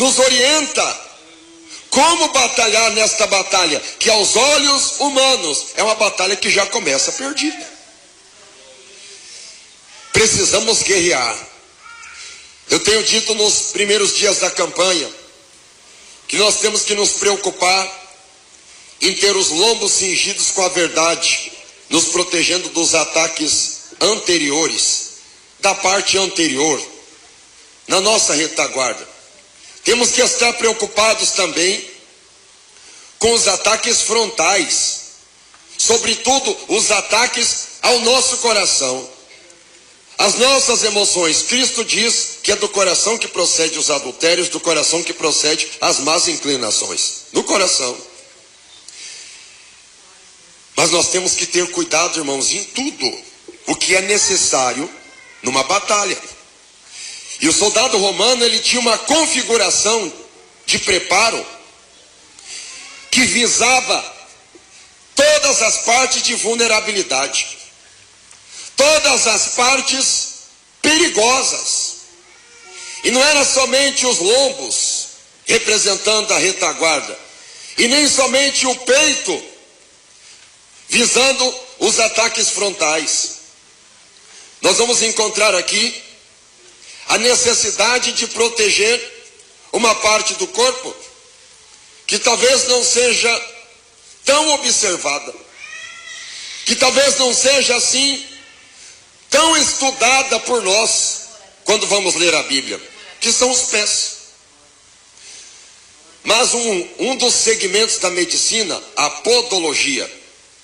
nos orienta como batalhar nesta batalha, que aos olhos humanos é uma batalha que já começa perdida. Precisamos guerrear. Eu tenho dito nos primeiros dias da campanha que nós temos que nos preocupar em ter os lombos cingidos com a verdade, nos protegendo dos ataques anteriores, da parte anterior, na nossa retaguarda. Temos que estar preocupados também com os ataques frontais, sobretudo os ataques ao nosso coração, as nossas emoções. Cristo diz que é do coração que procede os adultérios, do coração que procede as más inclinações, no coração. Mas nós temos que ter cuidado, irmãos, em tudo o que é necessário numa batalha. E o soldado romano, ele tinha uma configuração de preparo que visava todas as partes de vulnerabilidade, todas as partes perigosas. E não era somente os lombos representando a retaguarda, e nem somente o peito visando os ataques frontais. Nós vamos encontrar aqui a necessidade de proteger uma parte do corpo que talvez não seja tão observada, que talvez não seja assim tão estudada por nós quando vamos ler a Bíblia, que são os pés. Mas um dos segmentos da medicina, a podologia,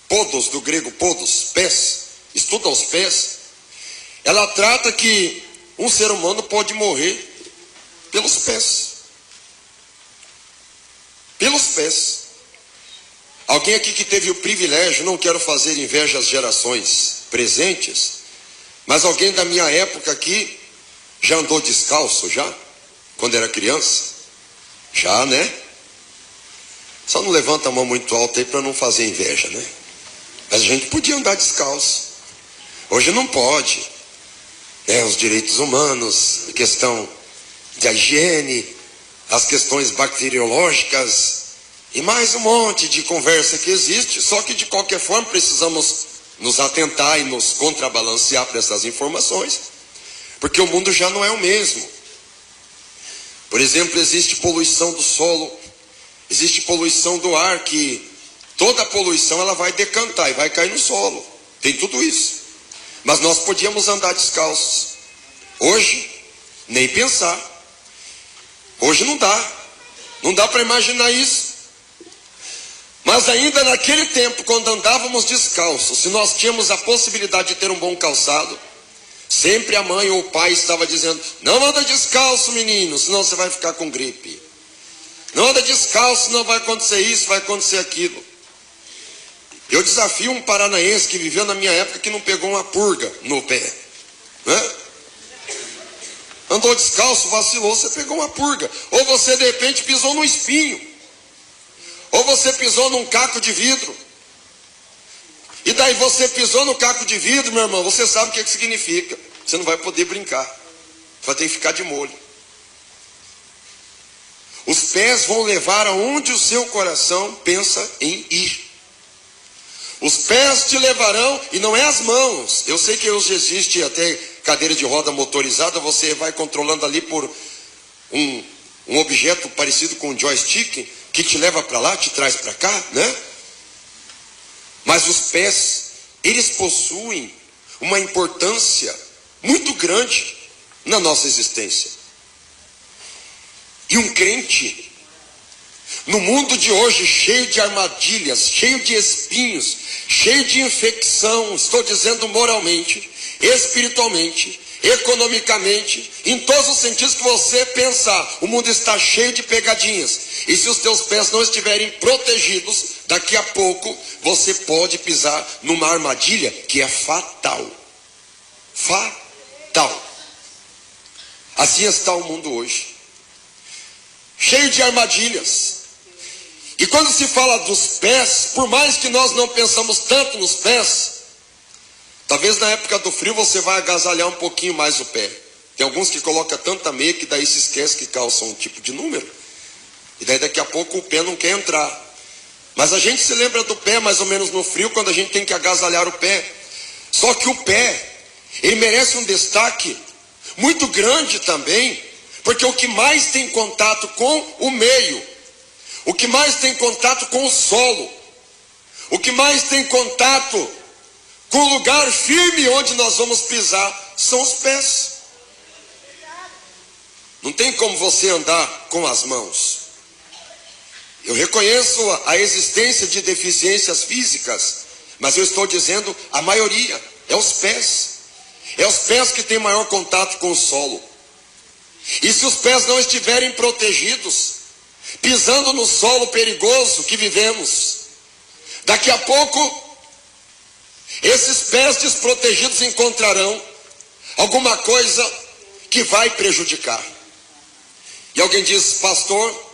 podos, do grego podos, pés, estuda os pés, ela trata que um ser humano pode morrer pelos pés. Pelos pés. Alguém aqui que teve o privilégio, não quero fazer inveja às gerações presentes, mas alguém da minha época aqui já andou descalço já? Quando era criança? Já, né? Só não levanta a mão muito alta aí para não fazer inveja, né? Mas a gente podia andar descalço. Hoje não pode. Os direitos humanos, a questão da higiene, as questões bacteriológicas e mais um monte de conversa que existe. Só que de qualquer forma precisamos nos atentar e nos contrabalancear para essas informações, porque o mundo já não é o mesmo. Por exemplo, existe poluição do solo, existe poluição do ar, que toda a poluição ela vai decantar e vai cair no solo. Tem tudo isso. Mas nós podíamos andar descalços. Hoje, nem pensar. Hoje não dá. Não dá para imaginar isso. Mas ainda naquele tempo, quando andávamos descalços, se nós tínhamos a possibilidade de ter um bom calçado, sempre a mãe ou o pai estava dizendo: não anda descalço, menino, senão você vai ficar com gripe. Não anda descalço, senão vai acontecer isso, vai acontecer aquilo. Eu desafio um paranaense que viveu na minha época que não pegou uma purga no pé, né? Andou descalço, vacilou, você pegou uma purga. Ou você de repente pisou num espinho, ou você pisou num caco de vidro. E daí você pisou no caco de vidro, meu irmão, você sabe o que significa. Você não vai poder brincar, vai ter que ficar de molho. Os pés vão levar aonde o seu coração pensa em ir. Os pés te levarão, e não é as mãos. Eu sei que hoje existe até cadeira de roda motorizada, você vai controlando ali por um objeto parecido com um joystick, que te leva para lá, te traz para cá, né? Mas os pés, eles possuem uma importância muito grande na nossa existência. E um crente, no mundo de hoje, cheio de armadilhas, cheio de espinhos, cheio de infecção, estou dizendo moralmente, espiritualmente, economicamente, em todos os sentidos que você pensar, o mundo está cheio de pegadinhas. E se os teus pés não estiverem protegidos, daqui a pouco você pode pisar numa armadilha que é fatal. Fatal. Assim está o mundo hoje, cheio de armadilhas. E quando se fala dos pés, por mais que nós não pensamos tanto nos pés, talvez na época do frio você vai agasalhar um pouquinho mais o pé. Tem alguns que colocam tanta meia que daí se esquece que calçam um tipo de número. E daí daqui a pouco o pé não quer entrar. Mas a gente se lembra do pé mais ou menos no frio, quando a gente tem que agasalhar o pé. Só que o pé, ele merece um destaque muito grande também, porque o que mais tem contato com o meio, o que mais tem contato com o solo, o que mais tem contato com o lugar firme onde nós vamos pisar, são os pés. Não tem como você andar com as mãos. Eu reconheço a existência de deficiências físicas, mas eu estou dizendo a maioria, é os pés. É os pés que têm maior contato com o solo. E se os pés não estiverem protegidos, pisando no solo perigoso que vivemos, daqui a pouco, esses pés desprotegidos encontrarão alguma coisa que vai prejudicar. E alguém diz: pastor,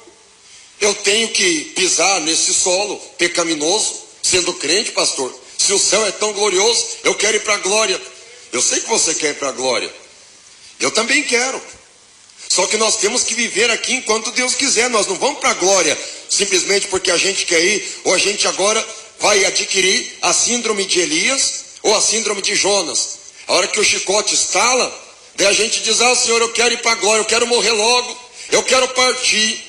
eu tenho que pisar nesse solo pecaminoso, sendo crente, pastor. Se o céu é tão glorioso, eu quero ir para a glória. Eu sei que você quer ir para a glória. Eu também quero. Só que nós temos que viver aqui enquanto Deus quiser. Nós não vamos para a glória simplesmente porque a gente quer ir, ou a gente agora vai adquirir a síndrome de Elias ou a síndrome de Jonas. A hora que o chicote estala, daí a gente diz: ah, Senhor, eu quero ir para a glória, eu quero morrer logo, eu quero partir.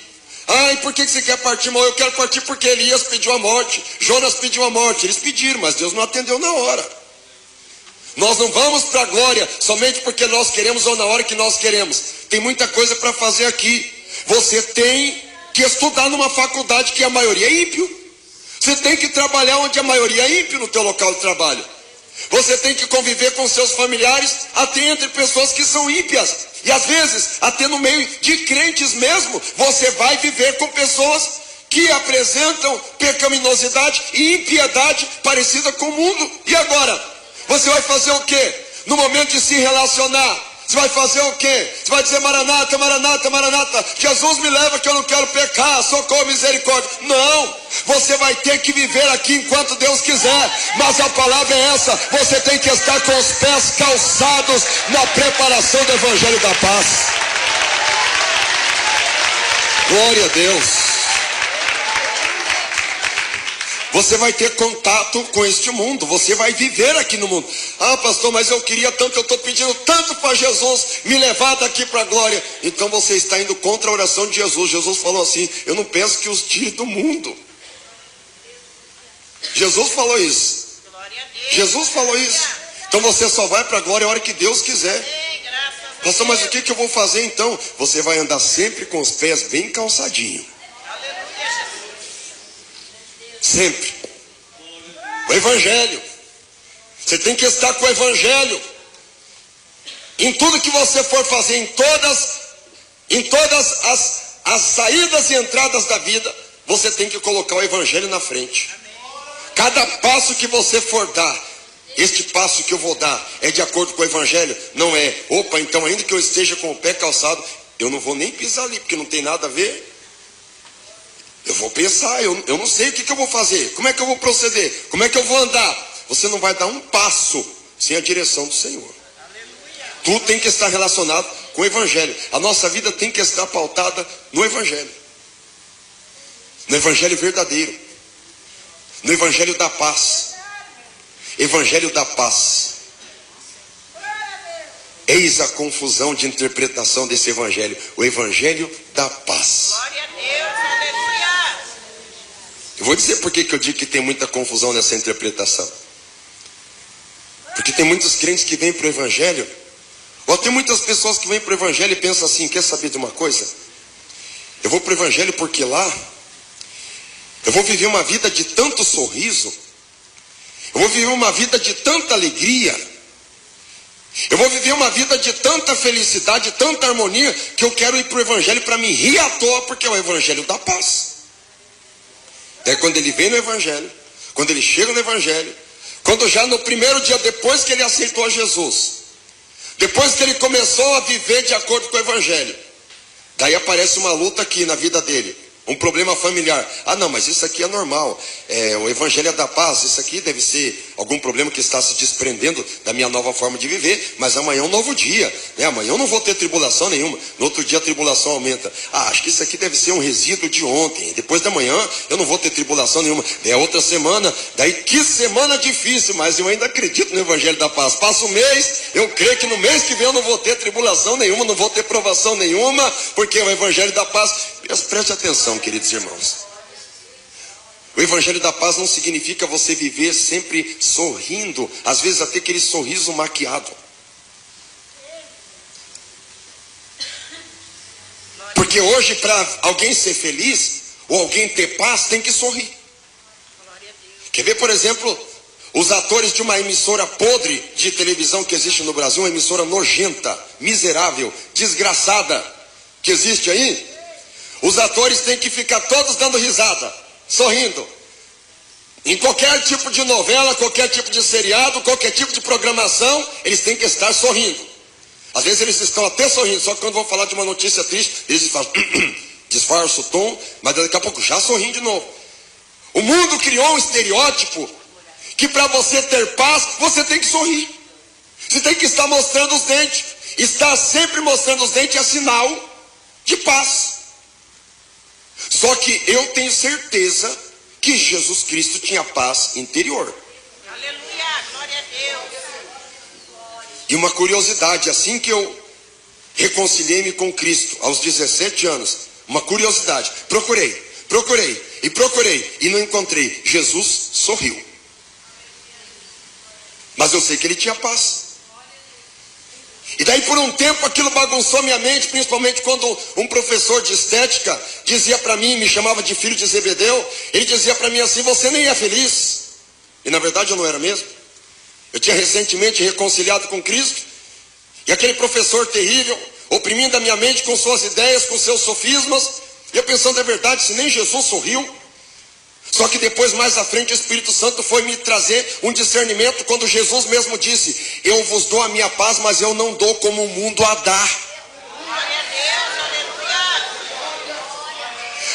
Ah, e por que você quer partir, irmão? Eu quero partir porque Elias pediu a morte, Jonas pediu a morte. Eles pediram, mas Deus não atendeu na hora. Nós não vamos para a glória somente porque nós queremos ou na hora que nós queremos. Tem muita coisa para fazer aqui. Você tem que estudar numa faculdade que a maioria é ímpio. Você tem que trabalhar onde a maioria é ímpio no teu local de trabalho. Você tem que conviver com seus familiares até entre pessoas que são ímpias. E às vezes, até no meio de crentes mesmo, você vai viver com pessoas que apresentam pecaminosidade e impiedade parecida com o mundo. E agora? Você vai fazer o quê? No momento de se relacionar, você vai fazer o quê? Você vai dizer: Maranata, Maranata, Maranata, Jesus me leva que eu não quero pecar, socorro, misericórdia. Não, você vai ter que viver aqui enquanto Deus quiser. Mas a palavra é essa: você tem que estar com os pés calçados na preparação do Evangelho da Paz. Glória a Deus. Você vai ter contato com este mundo, você vai viver aqui no mundo. Ah, pastor, mas eu queria tanto, eu estou pedindo tanto para Jesus me levar daqui para a glória. Então você está indo contra a oração de Jesus. Jesus falou assim: eu não penso que os tire do mundo. Jesus falou isso. Jesus falou isso. Então você só vai para a glória a hora que Deus quiser. Pastor, mas o que eu vou fazer então? Você vai andar sempre com os pés bem calçadinhos. Sempre. O Evangelho. Você tem que estar com o Evangelho. Em tudo que você for fazer, em todas as saídas e entradas da vida, você tem que colocar o Evangelho na frente. Cada passo que você for dar, este passo que eu vou dar é de acordo com o Evangelho? Não é. Opa, então ainda que eu esteja com o pé calçado, eu não vou nem pisar ali, porque não tem nada a ver. Eu vou pensar, eu não sei o que eu vou fazer, como é que eu vou proceder, como é que eu vou andar. Você não vai dar um passo sem a direção do Senhor. Tudo tem que estar relacionado com o Evangelho. A nossa vida tem que estar pautada no Evangelho. No Evangelho verdadeiro. No Evangelho da paz. Evangelho da paz. Eis a confusão de interpretação desse Evangelho. O Evangelho da paz. Glória a Deus, aleluia. Eu vou dizer por que eu digo que tem muita confusão nessa interpretação. Porque tem muitos crentes que vêm para o Evangelho, ou tem muitas pessoas que vêm para o Evangelho e pensam assim: quer saber de uma coisa? Eu vou para o Evangelho porque lá eu vou viver uma vida de tanto sorriso, eu vou viver uma vida de tanta alegria, eu vou viver uma vida de tanta felicidade, de tanta harmonia, que eu quero ir para o Evangelho para me rir à toa, porque é o Evangelho da paz. Daí quando ele vem no Evangelho, quando ele chega no Evangelho, quando já no primeiro dia depois que ele aceitou a Jesus, depois que ele começou a viver de acordo com o Evangelho, daí aparece uma luta aqui na vida dele, um problema familiar. Ah não, mas isso aqui é normal, o Evangelho é da paz, isso aqui deve ser algum problema que está se desprendendo da minha nova forma de viver, mas amanhã é um novo dia, né? Amanhã eu não vou ter tribulação nenhuma, no outro dia a tribulação aumenta. Acho que isso aqui deve ser um resíduo de ontem, depois da manhã eu não vou ter tribulação nenhuma, é outra semana, daí que semana difícil, mas eu ainda acredito no Evangelho da Paz. Passa um mês, eu creio que no mês que vem eu não vou ter tribulação nenhuma, não vou ter provação nenhuma, porque é o Evangelho da Paz. Preste atenção, queridos irmãos. O Evangelho da Paz não significa você viver sempre sorrindo, às vezes até aquele sorriso maquiado. Porque hoje, para alguém ser feliz, ou alguém ter paz, tem que sorrir. Quer ver, por exemplo, os atores de uma emissora podre de televisão que existe no Brasil, uma emissora nojenta, miserável, desgraçada, que existe aí? Os atores têm que ficar todos dando risada, sorrindo. Em qualquer tipo de novela, qualquer tipo de seriado, qualquer tipo de programação, eles têm que estar sorrindo. Às vezes eles estão até sorrindo, só que quando vão falar de uma notícia triste, eles fazem disfarçam o tom, mas daqui a pouco já sorriem de novo. O mundo criou um estereótipo que para você ter paz, você tem que sorrir. Você tem que estar mostrando os dentes. Estar sempre mostrando os dentes é sinal de paz. Só que eu tenho certeza que Jesus Cristo tinha paz interior. Aleluia, glória a Deus. E uma curiosidade, assim que eu reconciliei-me com Cristo, aos 17 anos, uma curiosidade, procurei e não encontrei. Jesus sorriu. Mas eu sei que ele tinha paz. E daí por um tempo aquilo bagunçou minha mente, principalmente quando um professor de estética dizia para mim, me chamava de filho de Zebedeu, ele dizia para mim assim: você nem é feliz. E na verdade eu não era mesmo. Eu tinha recentemente reconciliado com Cristo, e aquele professor terrível, oprimindo a minha mente com suas ideias, com seus sofismas, e eu pensando, é verdade, se nem Jesus sorriu. Só que depois, mais à frente, o Espírito Santo foi me trazer um discernimento, quando Jesus mesmo disse: eu vos dou a minha paz, mas eu não dou como o mundo a dá. Glória a Deus, aleluia.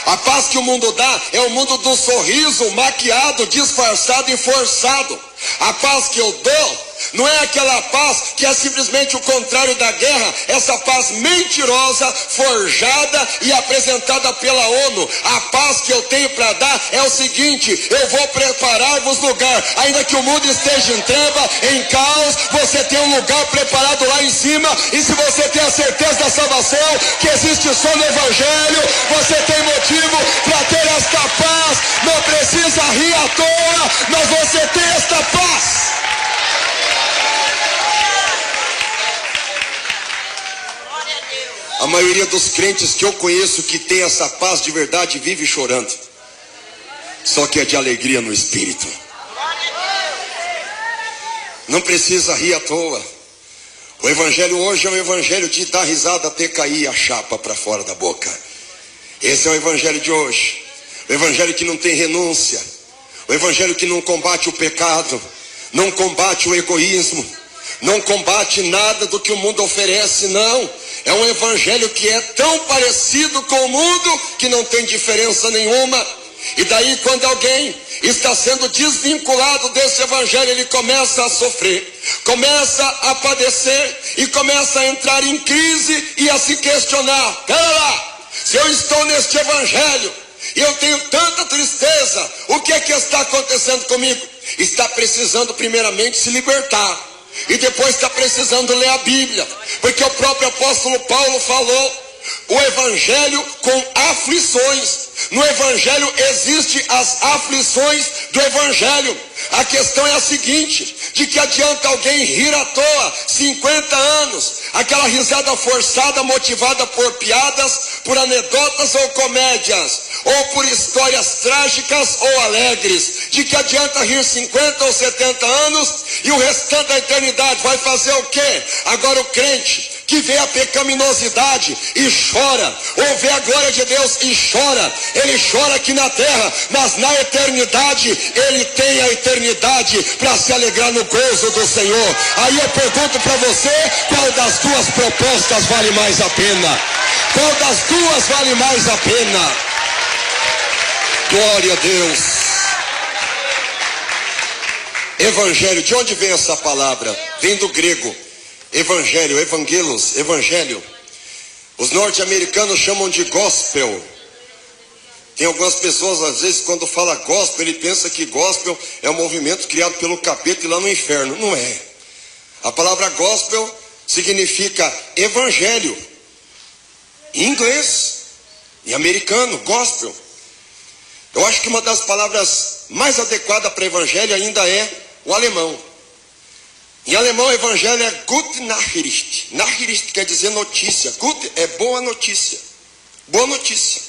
A paz que o mundo dá é o mundo do sorriso maquiado, disfarçado e forçado. A paz que eu dou não é aquela paz que é simplesmente o contrário da guerra, essa paz mentirosa, forjada e apresentada pela ONU. A paz que eu tenho para dar é o seguinte: eu vou preparar-vos lugar, ainda que o mundo esteja em treva, em caos, você tem um lugar preparado lá em cima. E se você tem a certeza da salvação, que existe só no Evangelho, você tem motivo para ter esta paz. Não precisa rir à toa, mas você tem esta paz. A maioria dos crentes que eu conheço que tem essa paz de verdade vive chorando. Só que é de alegria no espírito. Não precisa rir à toa. O evangelho hoje é um evangelho de dar risada até cair a chapa para fora da boca. Esse é o evangelho de hoje. O evangelho que não tem renúncia. O evangelho que não combate o pecado. Não combate o egoísmo. Não combate nada do que o mundo oferece, não. É um evangelho que é tão parecido com o mundo que não tem diferença nenhuma. E daí, quando alguém está sendo desvinculado desse evangelho, ele começa a sofrer, começa a padecer e começa a entrar em crise e a se questionar: pera lá, se eu estou neste evangelho e eu tenho tanta tristeza, o que é que está acontecendo comigo? Está precisando primeiramente se libertar. E depois está precisando ler a Bíblia, porque o próprio apóstolo Paulo falou: o evangelho com aflições. No evangelho existem as aflições do evangelho. A questão é a seguinte: de que adianta alguém rir à toa 50 anos, aquela risada forçada motivada por piadas, por anedotas ou comédias, ou por histórias trágicas ou alegres? De que adianta rir 50 ou 70 anos e o restante da eternidade vai fazer o quê? Agora o crente que vê a pecaminosidade e chora, ou vê a glória de Deus e chora, ele chora aqui na terra, mas na eternidade ele tem a eternidade para se alegrar no gozo do Senhor. Aí eu pergunto para você: qual das duas propostas vale mais a pena? Qual das duas vale mais a pena? Glória a Deus. Evangelho, de onde vem essa palavra? Vem do grego. Evangelho, evangelos, evangelho. Os norte-americanos chamam de gospel. Tem algumas pessoas, às vezes, quando fala gospel, ele pensa que gospel é um movimento criado pelo capeta e lá no inferno. Não é. A palavra gospel significa evangelho. Em inglês, em americano, gospel. Eu acho que uma das palavras mais adequadas para evangelho ainda é o alemão. Em alemão, evangelho é Gute Nachricht. Nachricht quer dizer notícia. Gut é boa notícia. Boa notícia.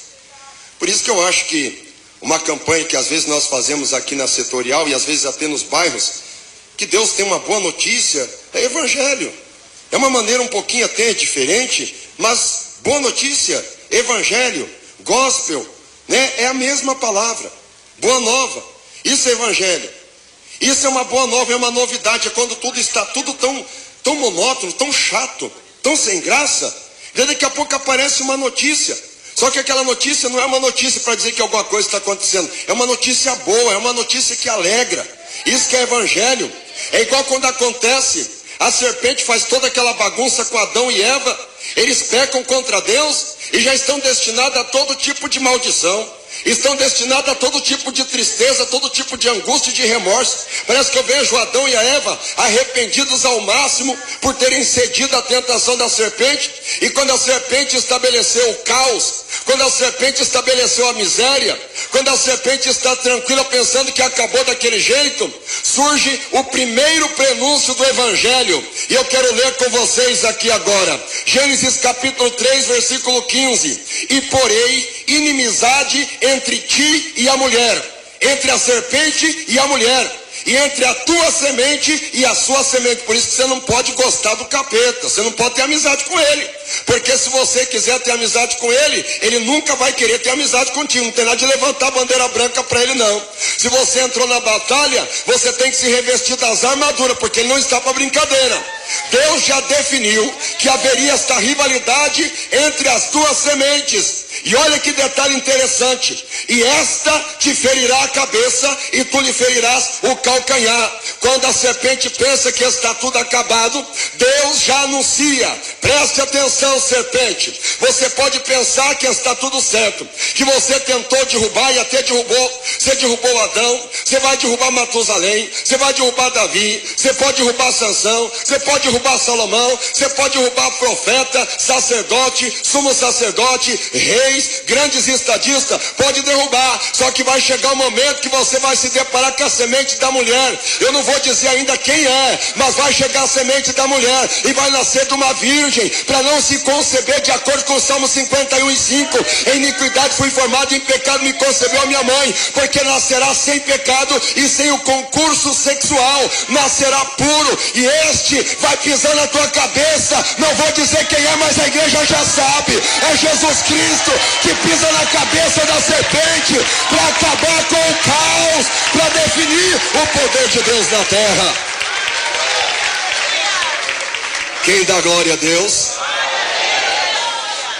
Por isso que eu acho que uma campanha que às vezes nós fazemos aqui na setorial e às vezes até nos bairros, que Deus tem uma boa notícia, é evangelho. É uma maneira um pouquinho até diferente, mas boa notícia, evangelho, gospel, né? É a mesma palavra. Boa nova. Isso é evangelho. Isso é uma boa nova, é uma novidade. É quando tudo está tão monótono, tão chato, tão sem graça. E daqui a pouco aparece uma notícia. Só que aquela notícia não é uma notícia para dizer que alguma coisa está acontecendo. É uma notícia boa, é uma notícia que alegra. Isso que é evangelho. É igual quando acontece, a serpente faz toda aquela bagunça com Adão e Eva. Eles pecam contra Deus e já estão destinados a todo tipo de maldição. Estão destinados a todo tipo de tristeza, todo tipo de angústia e de remorso. Parece que eu vejo Adão e a Eva arrependidos ao máximo por terem cedido à tentação da serpente. E quando a serpente estabeleceu o caos, quando a serpente estabeleceu a miséria, quando a serpente está tranquila pensando que acabou daquele jeito, surge o primeiro prenúncio do evangelho. E eu quero ler com vocês aqui agora, Gênesis capítulo 3, versículo 15. E porei inimizade entre ti e a mulher, entre a serpente e a mulher, e entre a tua semente e a sua semente. Por isso que você não pode gostar do capeta, você não pode ter amizade com ele, porque se você quiser ter amizade com ele, ele nunca vai querer ter amizade contigo. Não tem nada de levantar a bandeira branca para ele, não. Se você entrou na batalha, você tem que se revestir das armaduras, porque ele não está para brincadeira. Deus já definiu que haveria esta rivalidade entre as duas sementes. E olha que detalhe interessante. E esta te ferirá a cabeça e tu lhe ferirás o calcanhar. Quando a serpente pensa que está tudo acabado, Deus já anuncia. Preste atenção, serpente. Você pode pensar que está tudo certo, que você tentou derrubar e até derrubou. Você derrubou Adão, você vai derrubar Matusalém, você vai derrubar Davi, você pode derrubar Sansão, você pode derrubar Salomão, você pode derrubar profeta, sacerdote, sumo sacerdote, reis, grandes estadistas, pode derrubar. Só que vai chegar o momento que você vai se deparar com a semente da mulher. Eu não vou dizer ainda quem é, mas vai chegar a semente da mulher e vai nascer de uma virgem, para não se conceber, de acordo com o Salmo 51:5. Em iniquidade fui formado, em pecado me concebeu a minha mãe, porque nascerá sem pecado e sem o concurso sexual, nascerá puro, e este vai pisar na tua cabeça. Não vou dizer quem é, mas a igreja já sabe. É Jesus Cristo que pisa na cabeça da serpente para acabar com o caos, para definir o poder de Deus na terra. Quem dá glória a Deus?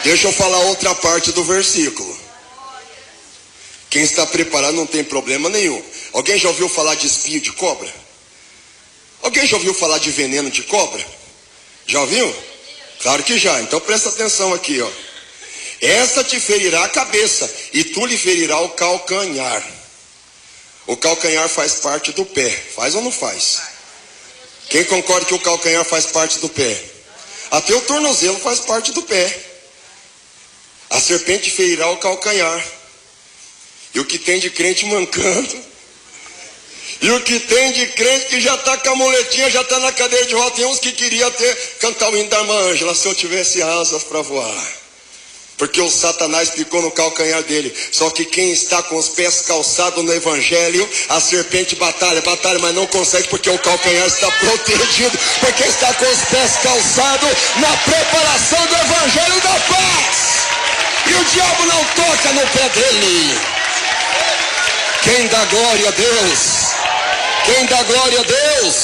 Deixa eu falar outra parte do versículo. Quem está preparado não tem problema nenhum. Alguém já ouviu falar de espinho de cobra? Alguém já ouviu falar de veneno de cobra? Já ouviu? Claro que já. Então presta atenção aqui, ó. Esta te ferirá a cabeça e tu lhe ferirá o calcanhar. O calcanhar faz parte do pé. Faz ou não faz? Quem concorda que o calcanhar faz parte do pé? Até o tornozelo faz parte do pé. A serpente ferirá o calcanhar. E o que tem de crente mancando, e o que tem de crente que já está com a muletinha, já está na cadeira de roda. Tem uns que queriam cantar o hino da irmã Ângela, se eu tivesse asas para voar. Porque o Satanás picou no calcanhar dele. Só que quem está com os pés calçados no evangelho, a serpente batalha, mas não consegue, porque o calcanhar está protegido, porque está com os pés calçados na preparação do evangelho da paz. E o diabo não toca no pé dele. Quem dá glória a Deus? Quem dá glória a Deus?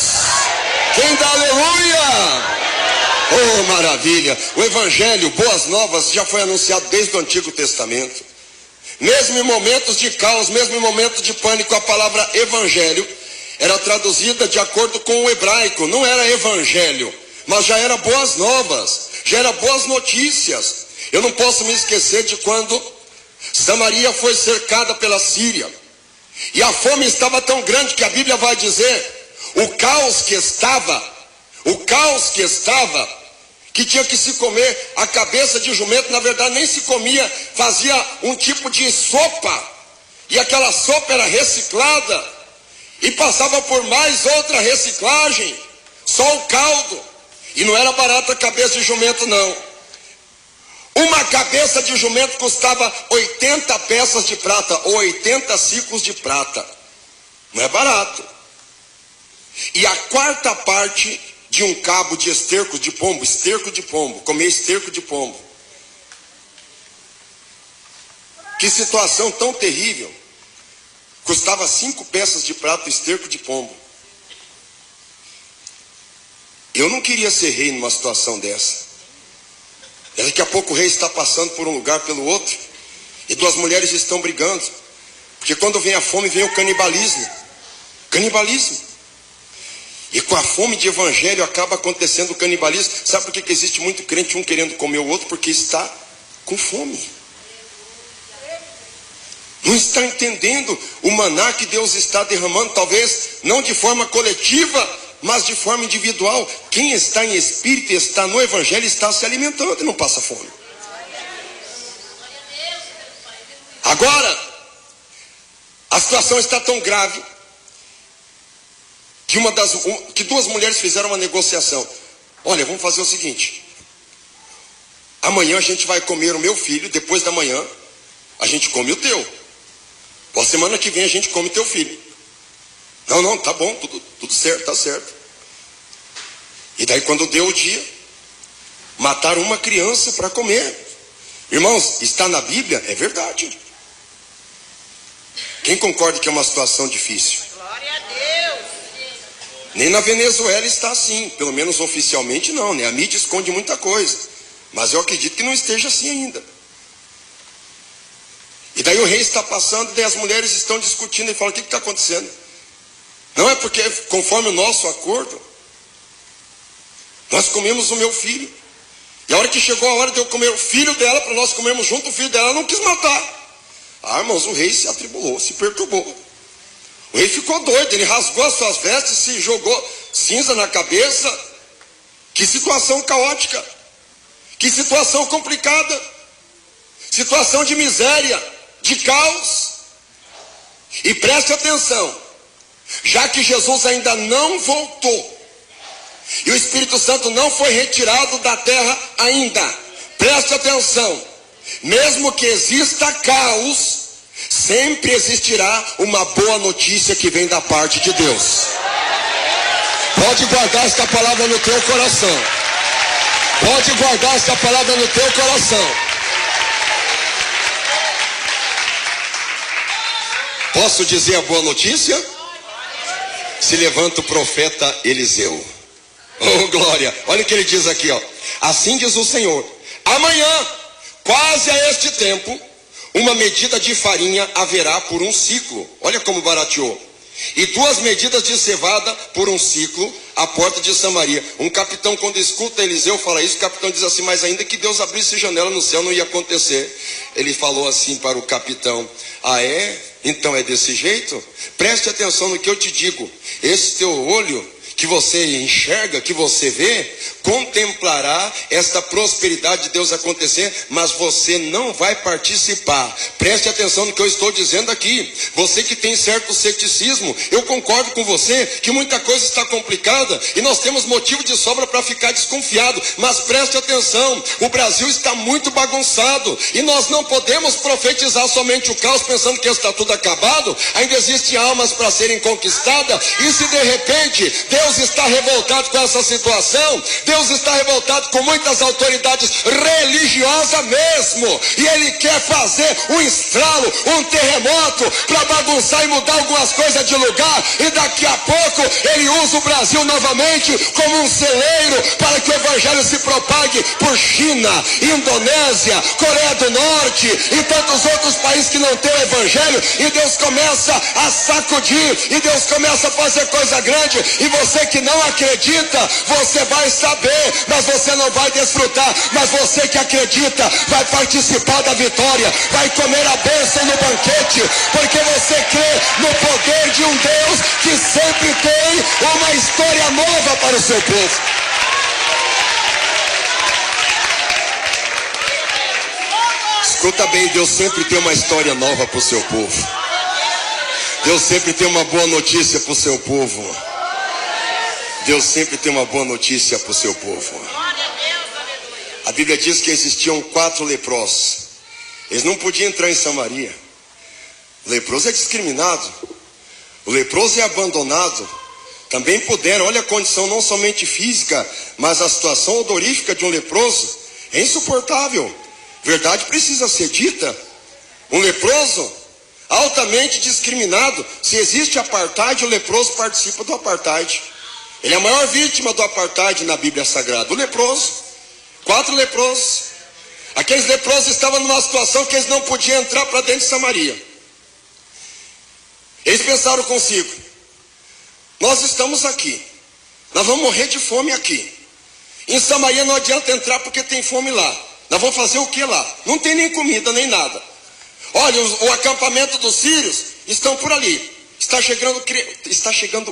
Quem dá aleluia? Oh, maravilha! O evangelho, boas novas, já foi anunciado desde o Antigo Testamento. Mesmo em momentos de caos, mesmo em momentos de pânico, a palavra evangelho, era traduzida de acordo com o hebraico, não era evangelho, mas já era boas novas, já era boas notícias. Eu não posso me esquecer de quando Samaria foi cercada pela Síria, e a fome estava tão grande que a Bíblia vai dizer, o caos que estava, que tinha que se comer a cabeça de jumento, na verdade nem se comia, fazia um tipo de sopa, e aquela sopa era reciclada, e passava por mais outra reciclagem, só o caldo, e não era barata a cabeça de jumento não. Uma cabeça de jumento custava 80 peças de prata, ou 80 ciclos de prata, não é barato. E a quarta parte de um cabo de esterco de pombo, comer esterco de pombo. Que situação tão terrível. Custava 5 peças de prata, esterco de pombo. Eu não queria ser rei numa situação dessa. E daqui a pouco o rei está passando por um lugar pelo outro, e duas mulheres estão brigando, porque quando vem a fome vem o canibalismo. E com a fome de evangelho acaba acontecendo o canibalismo. Sabe por que existe muito crente, um querendo comer o outro? Porque está com fome. Não está entendendo o maná que Deus está derramando, talvez não de forma coletiva, mas de forma individual. Quem está em espírito e está no evangelho está se alimentando e não passa fome. Agora, a situação está tão grave que duas mulheres fizeram uma negociação. Olha, vamos fazer o seguinte: amanhã a gente vai comer o meu filho, depois da manhã a gente come o teu. A semana que vem a gente come teu filho. Não, tá bom, tudo certo, tá certo. E daí quando deu o dia, mataram uma criança para comer. Irmãos, está na Bíblia? É verdade. Quem concorda que é uma situação difícil? Glória a Deus. Nem na Venezuela está assim, pelo menos oficialmente não, né? A mídia esconde muita coisa, mas eu acredito que não esteja assim ainda. E daí o rei está passando, daí as mulheres estão discutindo e falam: o que está acontecendo? Não, é porque conforme o nosso acordo, nós comemos o meu filho, e a hora que chegou a hora de eu comer o filho dela, para nós comermos junto o filho dela, ela não quis matar. Ah, irmãos, o rei se atribulou, se perturbou. O rei ficou doido, ele rasgou as suas vestes, se jogou cinza na cabeça. Que situação caótica, que situação complicada, situação de miséria, de caos. E preste atenção, já que Jesus ainda não voltou, e o Espírito Santo não foi retirado da terra ainda, preste atenção, mesmo que exista caos, sempre existirá uma boa notícia que vem da parte de Deus. Pode guardar esta palavra no teu coração. Pode guardar esta palavra no teu coração. Posso dizer a boa notícia? Se levanta o profeta Eliseu. Oh, glória! Olha o que ele diz aqui, ó. Assim diz o Senhor: amanhã, quase a este tempo, uma medida de farinha haverá por um ciclo. Olha como barateou. E 2 medidas de cevada por um ciclo à porta de Samaria. Um capitão, quando escuta Eliseu falar isso, o capitão diz assim: mas ainda que Deus abrisse janela no céu, não ia acontecer. Ele falou assim para o capitão: ah, é? Então é desse jeito? Preste atenção no que eu te digo. Esse teu olho que você enxerga, que você vê, contemplará esta prosperidade de Deus acontecer, mas você não vai participar. Preste atenção no que eu estou dizendo aqui. Você que tem certo ceticismo, eu concordo com você que muita coisa está complicada e nós temos motivo de sobra para ficar desconfiado, mas preste atenção, o Brasil está muito bagunçado e nós não podemos profetizar somente o caos pensando que está tudo acabado. Ainda existem almas para serem conquistadas, e se de repente Deus Deus está revoltado com essa situação. Deus está revoltado com muitas autoridades religiosas mesmo. E Ele quer fazer um estralo, um terremoto, para bagunçar e mudar algumas coisas de lugar. E daqui a pouco Ele usa o Brasil novamente como um celeiro para que o Evangelho se propague por China, Indonésia, Coreia do Norte e tantos outros países que não têm o Evangelho. E Deus começa a sacudir, e Deus começa a fazer coisa grande. E você que não acredita, você vai saber, mas você não vai desfrutar. Mas você que acredita vai participar da vitória, vai comer a bênção no banquete, porque você crê no poder de um Deus que sempre tem uma história nova para o seu povo. Escuta bem, Deus sempre tem uma história nova para o seu povo. Deus sempre tem uma boa notícia para o seu povo. Deus sempre tem uma boa notícia para o seu povo. A Bíblia diz que existiam 4 leprosos. Eles não podiam entrar em Samaria. O leproso é discriminado. O leproso é abandonado. Também puderam, olha a condição não somente física, mas a situação odorífica de um leproso é insuportável. Verdade precisa ser dita. Um leproso altamente discriminado. Se existe apartheid, o leproso participa do apartheid. Ele é a maior vítima do apartheid na Bíblia Sagrada. O leproso. 4 leprosos. Aqueles leprosos estavam numa situação que eles não podiam entrar para dentro de Samaria. Eles pensaram consigo: nós estamos aqui, nós vamos morrer de fome aqui. Em Samaria não adianta entrar porque tem fome lá. Nós vamos fazer o que lá? Não tem nem comida, nem nada. Olha, o acampamento dos sírios estão por ali. Está chegando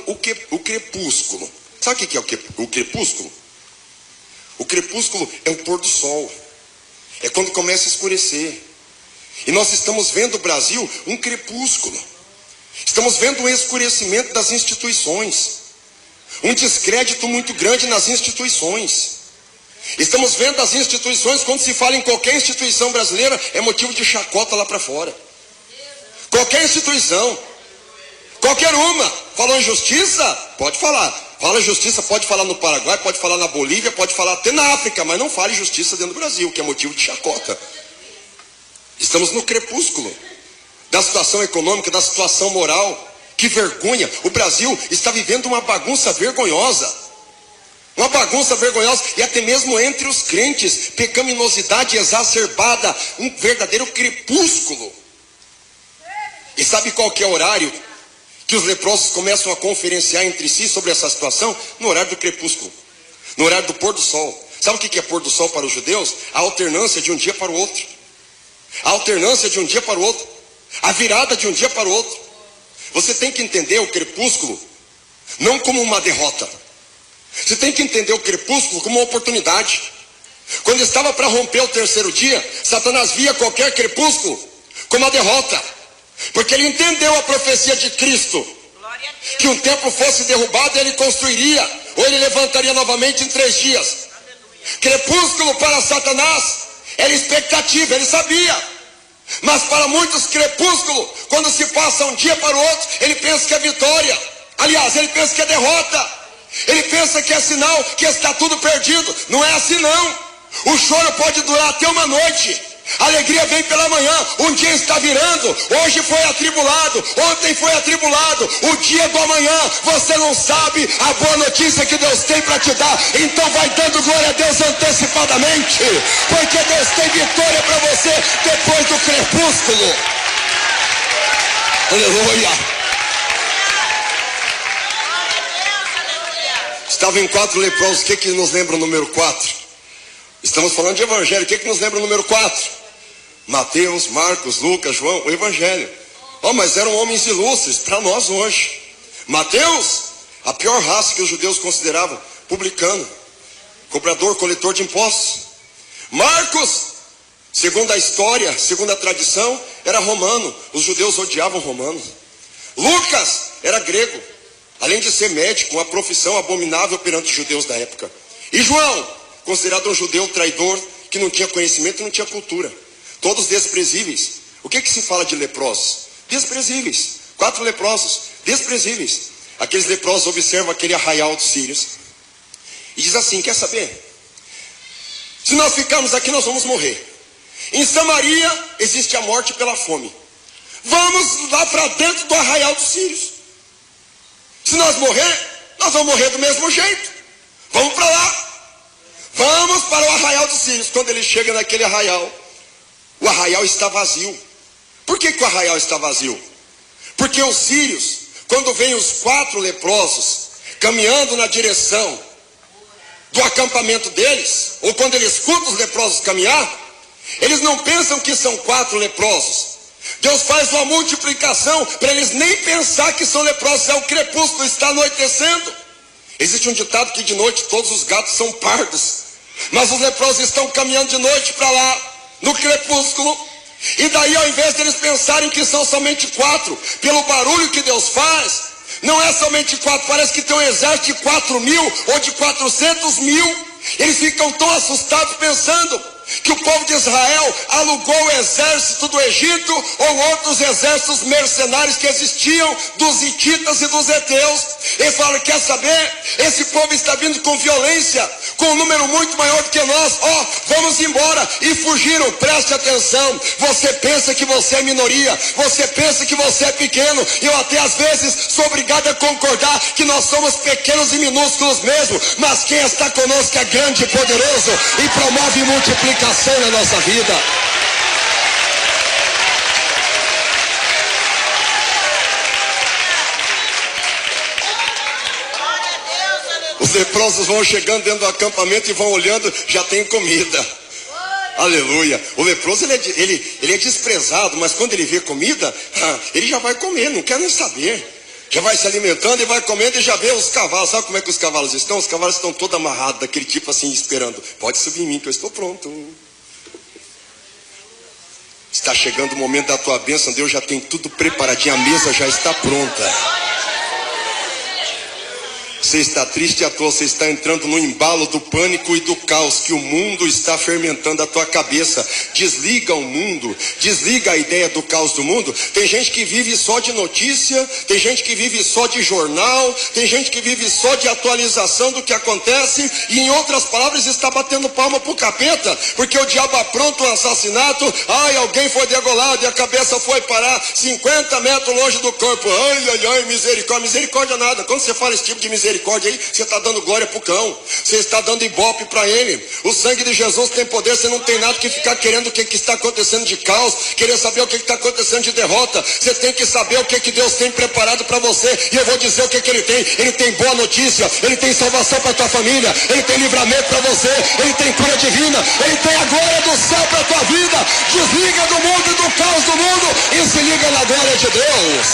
o crepúsculo. Sabe o que é o crepúsculo? O crepúsculo é o pôr do sol. É quando começa a escurecer. E nós estamos vendo o Brasil um crepúsculo. Estamos vendo um escurecimento das instituições. Um descrédito muito grande nas instituições. Estamos vendo as instituições, quando se fala em qualquer instituição brasileira, é motivo de chacota lá para fora. Qualquer instituição. Qualquer uma. Falou em justiça? Pode falar. Fala justiça, pode falar no Paraguai, pode falar na Bolívia, pode falar até na África, mas não fale justiça dentro do Brasil, que é motivo de chacota. Estamos no crepúsculo da situação econômica, da situação moral. Que vergonha! O Brasil está vivendo uma bagunça vergonhosa. Uma bagunça vergonhosa, e até mesmo entre os crentes, pecaminosidade exacerbada, um verdadeiro crepúsculo. E sabe qual que é o horário que os leprosos começam a conferenciar entre si sobre essa situação? No horário do crepúsculo, no horário do pôr do sol. Sabe o que é pôr do sol para os judeus? A alternância de um dia para o outro. A alternância de um dia para o outro. A virada de um dia para o outro. Você tem que entender o crepúsculo não como uma derrota. Você tem que entender o crepúsculo como uma oportunidade. Quando estava para romper o 3º dia, Satanás via qualquer crepúsculo como uma derrota. Porque ele entendeu a profecia de Cristo, que um templo fosse derrubado, ele construiria, ou ele levantaria novamente em 3 dias. Crepúsculo para Satanás era expectativa, ele sabia. Mas para muitos, crepúsculo, quando se passa um dia para o outro, ele pensa que é vitória. Aliás, ele pensa que é derrota. Ele pensa que é sinal que está tudo perdido. Não é assim não. O choro pode durar até uma noite. A alegria vem pela manhã. Um dia está virando. Hoje foi atribulado. Ontem foi atribulado. O dia do amanhã você não sabe a boa notícia que Deus tem para te dar. Então vai dando glória a Deus antecipadamente. Porque Deus tem vitória para você depois do crepúsculo. Aleluia. Estavam em 4 leprosos. O que nos lembra o número 4? Estamos falando de evangelho. O que nos lembra o número 4? Mateus, Marcos, Lucas, João, o evangelho. Mas eram homens ilustres para nós hoje. Mateus, a pior raça que os judeus consideravam, publicano, cobrador, coletor de impostos. Marcos, segundo a história, segundo a tradição, era romano. Os judeus odiavam romanos. Lucas era grego. Além de ser médico, uma profissão abominável perante os judeus da época. E João, considerado um judeu traidor, que não tinha conhecimento e não tinha cultura. Todos desprezíveis. O que se fala de leprosos? Desprezíveis. 4 leprosos, desprezíveis. aqueles leprosos observam aquele arraial dos sírios e diz assim: quer saber? Se nós ficarmos aqui, nós vamos morrer. Em Samaria existe a morte pela fome. Vamos lá para dentro do arraial dos sírios. Se nós morrer, nós vamos morrer do mesmo jeito. Vamos para lá. Vamos para o arraial dos sírios. Quando ele chega naquele arraial, o arraial está vazio. Por que o arraial está vazio? Porque os sírios, quando vêm os 4 leprosos caminhando na direção do acampamento deles, ou quando eles escutam os leprosos caminhar, eles não pensam que são 4 leprosos. Deus faz uma multiplicação para eles nem pensar que são leprosos. É o crepúsculo, está anoitecendo. Existe um ditado que de noite todos os gatos são pardos, mas os leprosos estão caminhando de noite para lá, no crepúsculo. E daí, ao invés deles pensarem que são somente 4, pelo barulho que Deus faz, não é somente 4, parece que tem um exército de 4.000 ou de 400.000. Eles ficam tão assustados pensando que o povo de Israel alugou o exército do Egito ou outros exércitos mercenários que existiam dos hititas e dos heteus. Eles falam: quer saber? Esse povo está vindo com violência, com um número muito maior do que nós. Vamos embora. E fugiram. Preste atenção. Você pensa que você é minoria, você pensa que você é pequeno. Eu até às vezes sou obrigado a concordar que nós somos pequenos e minúsculos mesmo, mas quem está conosco é grande e poderoso e promove multiplicação na nossa vida. Os leprosos vão chegando dentro do acampamento e vão olhando, já tem comida. Aleluia. O leproso ele é desprezado, mas quando ele vê comida, ele já vai comer, não quer nem saber. Já vai se alimentando e vai comendo e já vê os cavalos. Sabe como é que os cavalos estão? Os cavalos estão todos amarrados, daquele tipo assim, esperando. Pode subir em mim que eu estou pronto. Está chegando o momento da tua bênção. Deus já tem tudo preparadinho. A mesa já está pronta. Você está triste à toa, você está entrando no embalo do pânico e do caos que o mundo está fermentando a tua cabeça. Desliga o mundo, desliga a ideia do caos do mundo. Tem gente que vive só de notícia, tem gente que vive só de jornal, tem gente que vive só de atualização do que acontece, e em outras palavras está batendo palma pro capeta, porque o diabo apronta um assassinato. Alguém foi degolado e a cabeça foi parar 50 metros longe do corpo. Misericórdia. Misericórdia nada. Quando você fala esse tipo de misericórdia aí, você está dando glória pro cão, você está dando ibope para ele. O sangue de Jesus tem poder. Você não tem nada que ficar querendo o que está acontecendo de caos, querer saber o que está acontecendo de derrota. Você tem que saber o que Deus tem preparado para você, e eu vou dizer o que ele tem. Ele tem boa notícia, ele tem salvação para tua família, ele tem livramento para você, ele tem cura divina, ele tem a glória do céu para tua vida. Desliga do mundo e do caos do mundo e se liga na glória de Deus.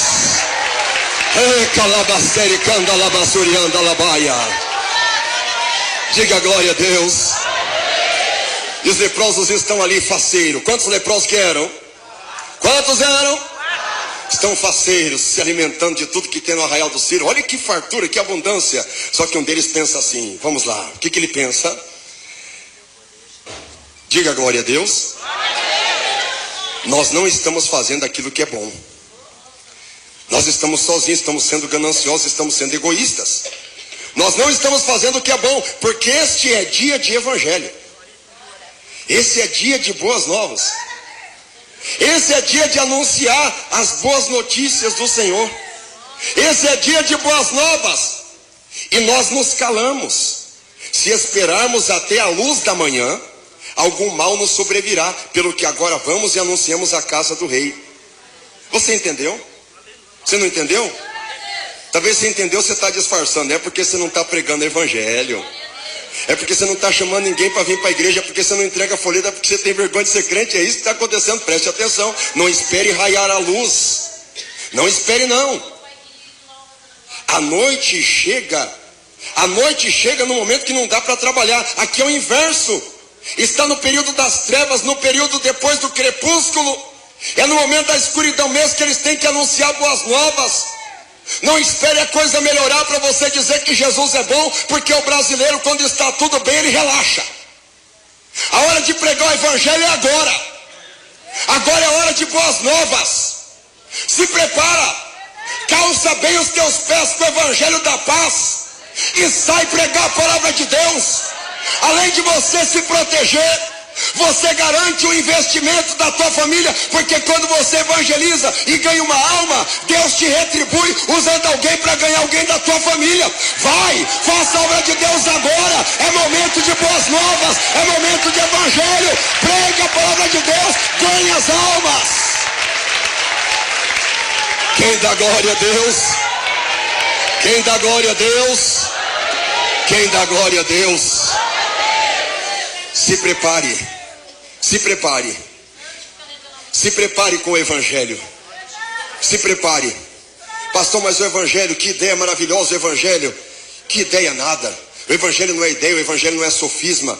Diga glória a Deus. E os leprosos estão ali faceiros. Quantos leprosos que eram? Quantos eram? Estão faceiros, se alimentando de tudo que tem no arraial do Sírio. Olha que fartura, que abundância. Só que um deles pensa assim, vamos lá, o que ele pensa? Diga glória a Deus. Nós não estamos fazendo aquilo que é bom. Nós estamos sozinhos, estamos sendo gananciosos, estamos sendo egoístas. Nós não estamos fazendo o que é bom, porque este é dia de evangelho. Esse é dia de boas novas. Esse é dia de anunciar as boas notícias do Senhor. Esse é dia de boas novas. E nós nos calamos. Se esperarmos até a luz da manhã, algum mal nos sobrevirá, pelo que agora vamos e anunciamos a casa do rei. Você entendeu? Você não entendeu? Talvez você entendeu, você está disfarçando. É porque você não está pregando evangelho. É porque você não está chamando ninguém para vir para a igreja. É porque você não entrega folheta. É porque você tem vergonha de ser crente. É isso que está acontecendo. Preste atenção. Não espere raiar a luz. Não espere não. A noite chega. A noite chega no momento que não dá para trabalhar. Aqui é o inverso. Está no período das trevas, no período depois do crepúsculo. É no momento da escuridão mesmo que eles têm que anunciar boas novas. Não espere a coisa melhorar para você dizer que Jesus é bom, porque o brasileiro, quando está tudo bem, ele relaxa. A hora de pregar o evangelho é agora. Agora é hora de boas novas. Se prepara. calça bem os teus pés com o evangelho da paz e sai pregar a palavra de Deus. Além de você se proteger, você garante o investimento da tua família, porque quando você evangeliza e ganha uma alma, Deus te retribui usando alguém para ganhar alguém da tua família. Vai, faça a obra de Deus agora. É momento de boas novas, é momento de evangelho. Pregue a palavra de Deus, ganhe as almas. Quem dá glória a Deus? Quem dá glória a Deus? Quem dá glória a Deus? Se prepare, se prepare, se prepare com o evangelho, se prepare. Pastor, mas o evangelho, que ideia maravilhosa o evangelho. Que ideia nada. O evangelho não é ideia, o evangelho não é sofisma.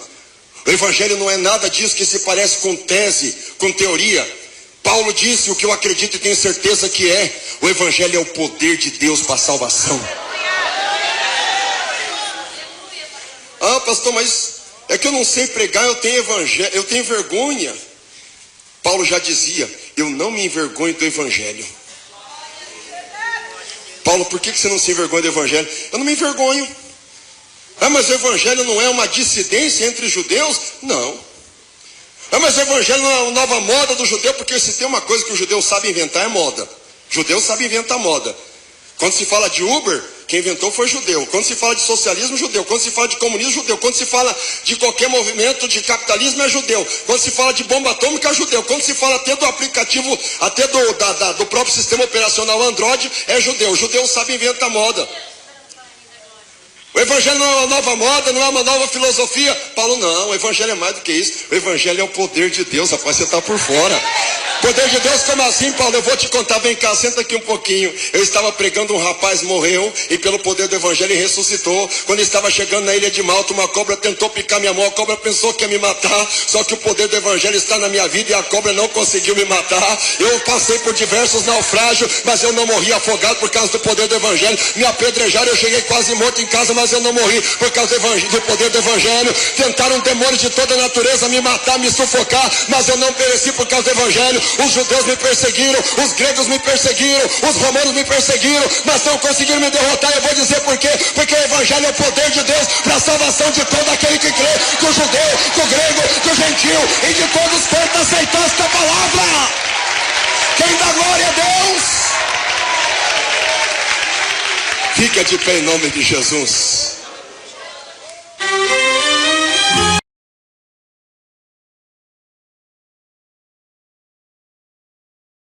O evangelho não é nada disso que se parece com tese, com teoria. Paulo disse o que eu acredito e tenho certeza que é: o evangelho é o poder de Deus para a salvação. Ah, pastor, mas é que eu não sei pregar, eu tenho evangelho, eu tenho vergonha. Paulo já dizia: eu não me envergonho do evangelho. Paulo, por que você não se envergonha do evangelho? Eu não me envergonho. Ah, mas o evangelho não é uma dissidência entre judeus? Não. Ah, mas o evangelho não é uma nova moda do judeu, porque se tem uma coisa que o judeu sabe inventar é moda. O judeu sabe inventar moda. Quando se fala de Uber, quem inventou foi judeu. Quando se fala de socialismo, judeu. Quando se fala de comunismo, judeu. Quando se fala de qualquer movimento de capitalismo, é judeu. Quando se fala de bomba atômica, é judeu. Quando se fala até do aplicativo, até do próprio sistema operacional Android, é judeu. O judeu sabe inventar moda. O evangelho não é uma nova moda, não é uma nova filosofia. Paulo, não, o evangelho é mais do que isso. O evangelho é o poder de Deus, rapaz, você está por fora. Poder de Deus, como assim, Paulo? Eu vou te contar, vem cá, senta aqui um pouquinho. Eu estava pregando, um rapaz morreu e pelo poder do evangelho ele ressuscitou. Quando eu estava chegando na ilha de Malta, uma cobra tentou picar minha mão, a cobra pensou que ia me matar, só que o poder do evangelho está na minha vida e a cobra não conseguiu me matar. Eu passei por diversos naufrágios, mas eu não morri afogado por causa do poder do evangelho. Me apedrejaram, eu cheguei quase morto em casa, mas eu não morri por causa do poder do evangelho. Tentaram demônios de toda a natureza me matar, me sufocar, mas eu não pereci por causa do evangelho. Os judeus me perseguiram, os gregos me perseguiram, os romanos me perseguiram, mas não conseguiram me derrotar. Eu vou dizer por quê? Porque o evangelho é o poder de Deus para a salvação de todo aquele que crê, do judeu, do grego, do gentil e de todos quantos aceitam esta palavra. Quem dá glória a Deus? Fica de pé em nome de Jesus.